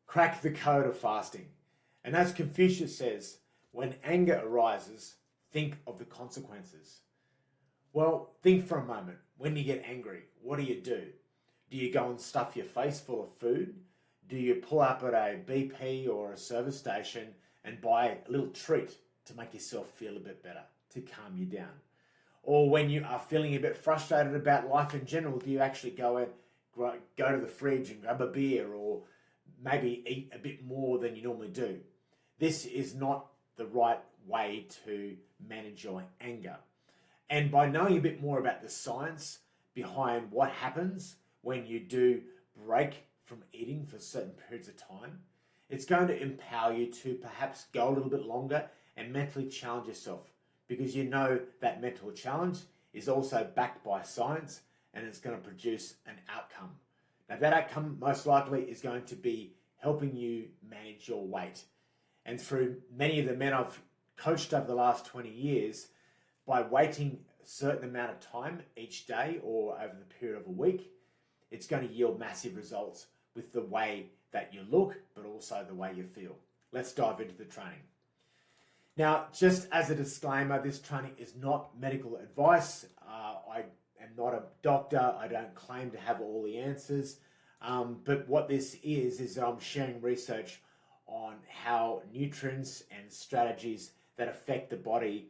crack the code of fasting. And as Confucius says, when anger arises, think of the consequences. Well, think for a moment. When you get angry, what do you do? Do you go and stuff your face full of food? Do you pull up at a BP or a service station and buy a little treat to make yourself feel a bit better, to calm you down? Or when you are feeling a bit frustrated about life in general, do you actually go to the fridge and grab a beer, or maybe eat a bit more than you normally do? This is not the right way to manage your anger. And by knowing a bit more about the science behind what happens when you do break from eating for certain periods of time, it's going to empower you to perhaps go a little bit longer and mentally challenge yourself, because you know that mental challenge is also backed by science and it's going to produce an outcome. Now, that outcome most likely is going to be helping you manage your weight. And through many of the men I've coached over the last 20 years, by waiting a certain amount of time each day or over the period of a week, it's going to yield massive results with the way that you look, but also the way you feel. Let's dive into the training. Now, just as a disclaimer, this training is not medical advice. I am not a doctor. I don't claim to have all the answers. But what this is I'm sharing research on how nutrients and strategies that affect the body.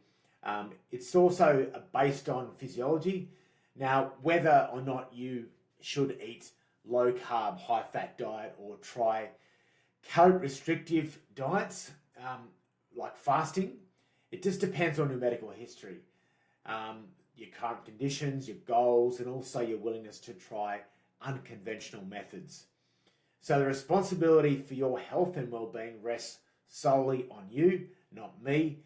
It's also based on physiology. Now, whether or not you should eat low carb, high fat diet or try calorie restrictive diets like fasting, it just depends on your medical history, your current conditions, your goals, and also your willingness to try unconventional methods. So the responsibility for your health and well-being rests solely on you, not me.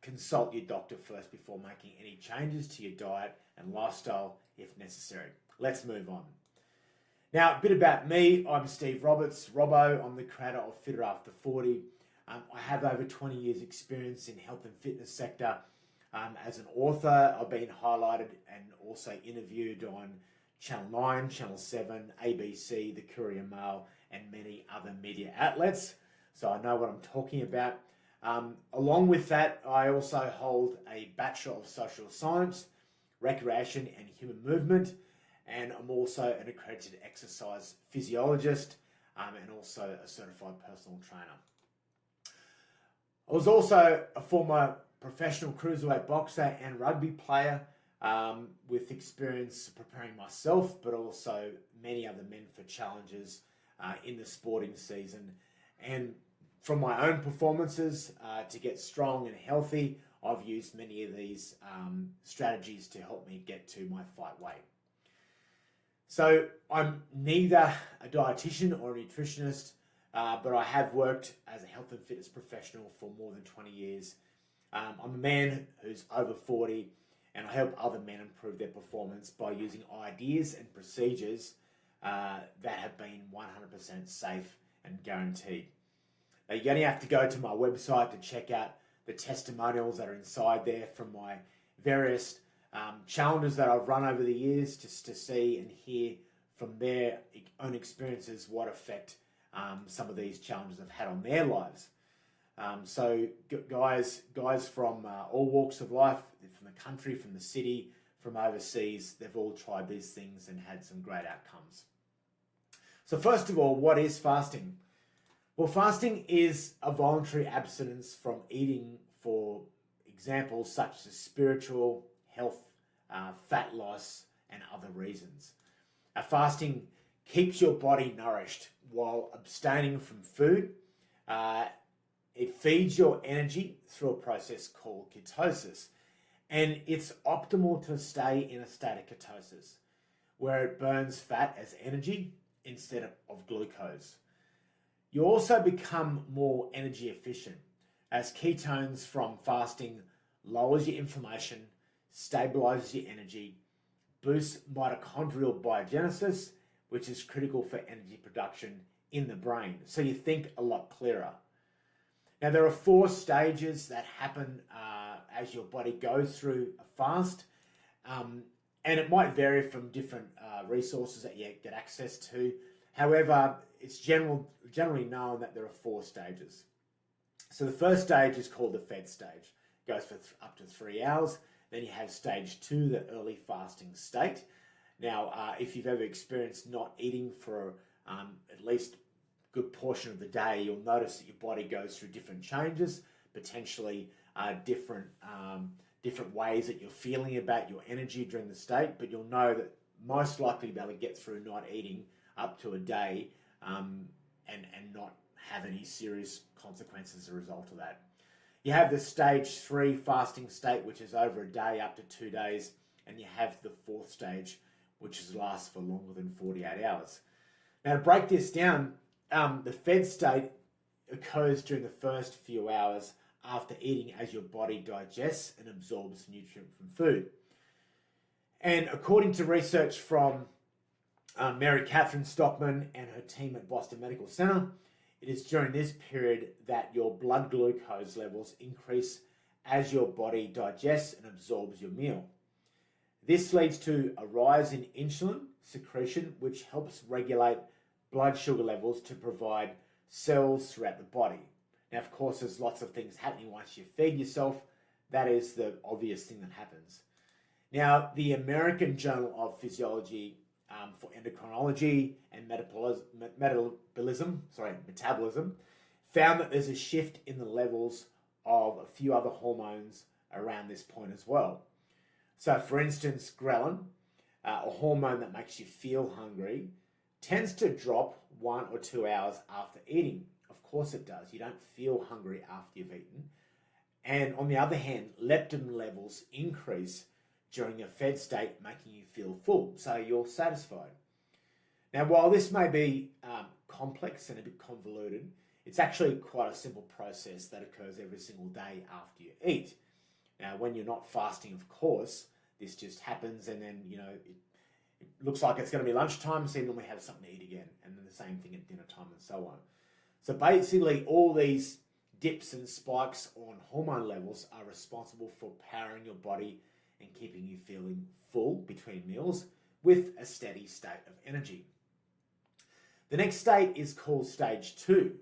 Consult your doctor first before making any changes to your diet and lifestyle if necessary. Let's move on. Now, a bit about me. I'm Steve Roberts, Robbo. I'm the creator of Fitter After 40. I have over 20 years experience in health and fitness sector. As an author, I've been highlighted and also interviewed on Channel 9, Channel 7, ABC, the Courier Mail, and many other media outlets. So I know what I'm talking about. Along with that, I also hold a Bachelor of Social Science, Recreation and Human Movement, and I'm also an accredited exercise physiologist and also a certified personal trainer. I was also a former professional cruiserweight boxer and rugby player with experience preparing myself, but also many other men for challenges in the sporting season. And from my own performances to get strong and healthy, I've used many of these strategies to help me get to my fight weight. So I'm neither a dietitian or a nutritionist, but I have worked as a health and fitness professional for more than 20 years. I'm a man who's over 40, and I help other men improve their performance by using ideas and procedures that have been 100% safe and guaranteed. Now, you only have to go to my website to check out the testimonials that are inside there from my various challenges that I've run over the years, just to see and hear from their own experiences what effect some of these challenges have had on their lives. So guys from all walks of life, from the country, from the city, from overseas, they've all tried these things and had some great outcomes. So first of all, what is fasting? Well, fasting is a voluntary abstinence from eating for examples such as spiritual, health, fat loss, and other reasons. Fasting keeps your body nourished while abstaining from food. It feeds your energy through a process called ketosis. And it's optimal to stay in a state of ketosis, where it burns fat as energy instead of glucose. You also become more energy efficient, as ketones from fasting lowers your inflammation, stabilizes your energy, boosts mitochondrial biogenesis, which is critical for energy production in the brain. So you think a lot clearer. Now, there are 4 stages that happen as your body goes through a fast, and it might vary from different resources that you get access to. However, it's generally generally known that there are 4 stages. So the first stage is called the fed stage. It goes for up to 3 hours. Then you have stage 2, the early fasting state. Now, if you've ever experienced not eating for at least a good portion of the day, you'll notice that your body goes through different changes, potentially different ways that you're feeling about your energy during the state, but you'll know that most likely be able to get through not eating up to a day and not have any serious consequences as a result of that. You have the stage 3 fasting state, which is over a day up to 2 days, and you have the 4th stage, which lasts for longer than 48 hours. Now, to break this down, the fed state occurs during the first few hours after eating as your body digests and absorbs nutrient from food. And according to research from Mary Catherine Stockman and her team at Boston Medical Center, it is during this period that your blood glucose levels increase as your body digests and absorbs your meal. This leads to a rise in insulin secretion, which helps regulate blood sugar levels to provide cells throughout the body. Now, of course, there's lots of things happening once you feed yourself. That is the obvious thing that happens. Now, the American Journal of Physiology for Endocrinology and Metabolism found that there's a shift in the levels of a few other hormones around this point as well. So, for instance, ghrelin, a hormone that makes you feel hungry, tends to drop 1 or 2 hours after eating. Of course it does. You don't feel hungry after you've eaten. And on the other hand, leptin levels increase during a fed state, making you feel full, so you're satisfied. Now, while this may be complex and a bit convoluted, it's actually quite a simple process that occurs every single day after you eat. Now, when you're not fasting, of course, this just happens, and then, it looks like it's going to be lunchtime, so then we have something to eat again, and then the same thing at dinner time and so on. So basically, all these dips and spikes on hormone levels are responsible for powering your body and keeping you feeling full between meals with a steady state of energy. The next state is called stage 2.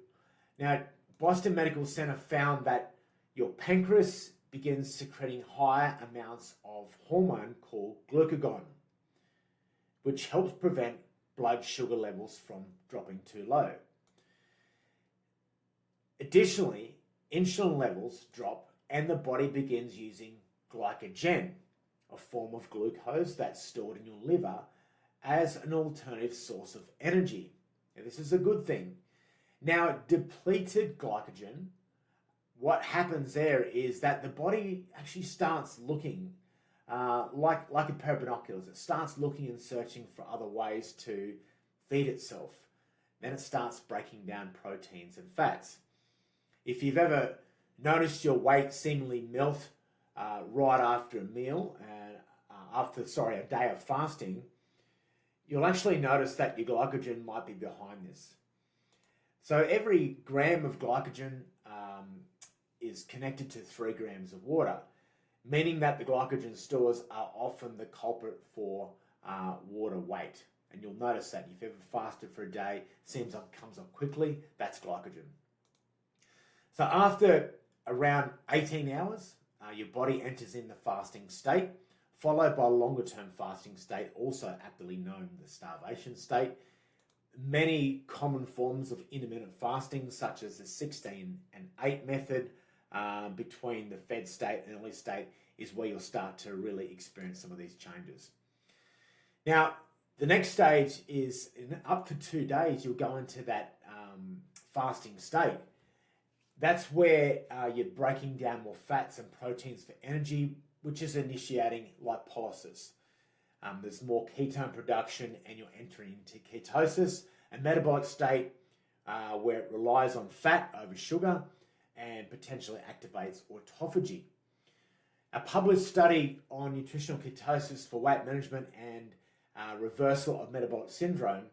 Now, Boston Medical Center found that your pancreas begins secreting higher amounts of hormone called glucagon, which helps prevent blood sugar levels from dropping too low. Additionally, insulin levels drop and the body begins using glycogen, a form of glucose that's stored in your liver, as an alternative source of energy. Now, this is a good thing. Now, depleted glycogen, what happens there is that the body actually starts looking like a pair of binoculars. It starts looking and searching for other ways to feed itself. Then it starts breaking down proteins and fats. If you've ever noticed your weight seemingly melt right after a meal, and after a day of fasting, you'll actually notice that your glycogen might be behind this. So every gram of glycogen is connected to 3 grams of water, meaning that the glycogen stores are often the culprit for water weight. And you'll notice that if you've ever fasted for a day, it seems like it comes up quickly, that's glycogen. So after around 18 hours, your body enters in the fasting state, followed by a longer-term fasting state, also aptly known as the starvation state. Many common forms of intermittent fasting, such as the 16 and 8 method, between the fed state and early state, is where you'll start to really experience some of these changes. Now, the next stage is in up to 2 days, you'll go into that fasting state. That's where you're breaking down more fats and proteins for energy, which is initiating lipolysis. There's more ketone production and you're entering into ketosis, a metabolic state where it relies on fat over sugar and potentially activates autophagy. A published study on nutritional ketosis for weight management and reversal of metabolic syndrome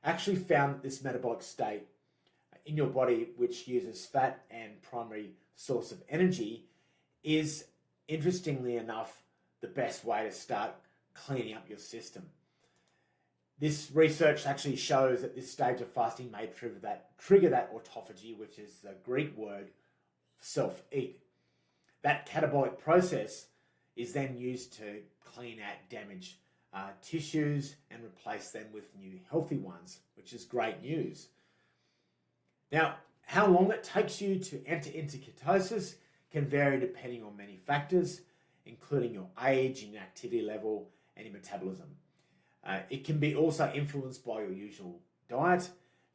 actually found that this metabolic state in your body, which uses fat and primary source of energy, is, interestingly enough, the best way to start cleaning up your system. This research actually shows that this stage of fasting may trigger that autophagy, which is the Greek word self-eat. That catabolic process is then used to clean out damaged tissues and replace them with new healthy ones, which is great news. Now, how long it takes you to enter into ketosis can vary depending on many factors, including your age, your activity level, and your metabolism. It can be also influenced by your usual diet.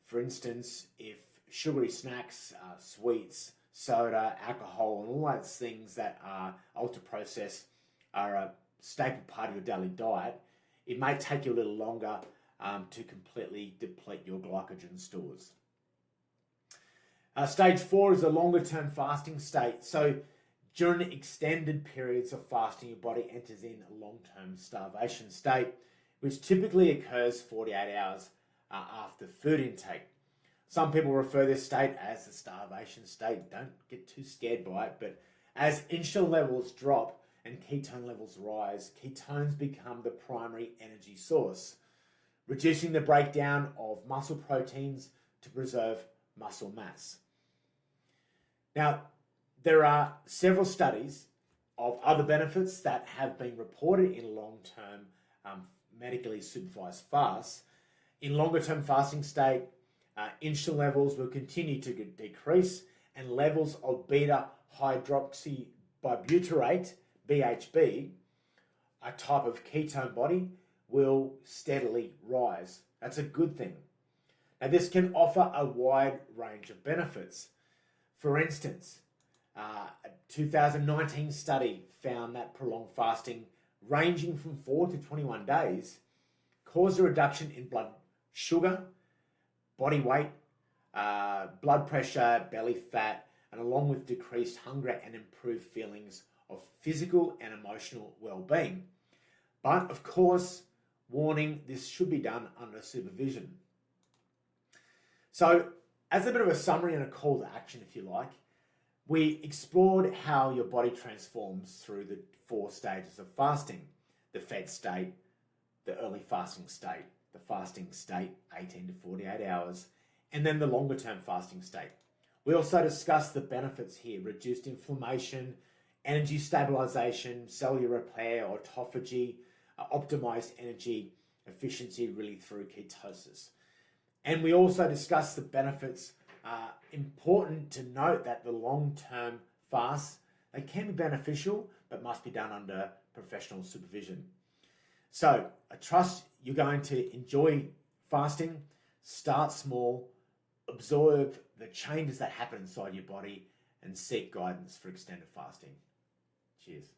For instance, if sugary snacks, sweets, soda, alcohol, and all those things that are ultra-processed are a staple part of your daily diet, it may take you a little longer to completely deplete your glycogen stores. Stage 4 is a longer-term fasting state. So during extended periods of fasting, your body enters in a long-term starvation state, which typically occurs 48 hours after food intake. Some people refer this state as the starvation state. Don't get too scared by it, but as insulin levels drop and ketone levels rise, ketones become the primary energy source, reducing the breakdown of muscle proteins to preserve muscle mass. Now, there are several studies of other benefits that have been reported in long-term medically supervised fasts. In longer-term fasting state, insulin levels will continue to decrease, and levels of beta-hydroxybutyrate, BHB, a type of ketone body, will steadily rise. That's a good thing. Now, this can offer a wide range of benefits. For instance, a 2019 study found that prolonged fasting, ranging from 4 to 21 days, caused a reduction in blood sugar, body weight, blood pressure, belly fat, and along with decreased hunger and improved feelings of physical and emotional well-being. But of course, warning, this should be done under supervision. So, as a bit of a summary and a call to action, if you like, we explored how your body transforms through the 4 stages of fasting: the fed state, the early fasting state, the fasting state, 18 to 48 hours, and then the longer term fasting state. We also discussed the benefits here: reduced inflammation, energy stabilization, cellular repair, autophagy, optimized energy efficiency really through ketosis. And we also discussed the benefits. Important to note that the long-term fasts, they can be beneficial, but must be done under professional supervision. So I trust you're going to enjoy fasting. Start small, observe the changes that happen inside your body, and seek guidance for extended fasting. Cheers.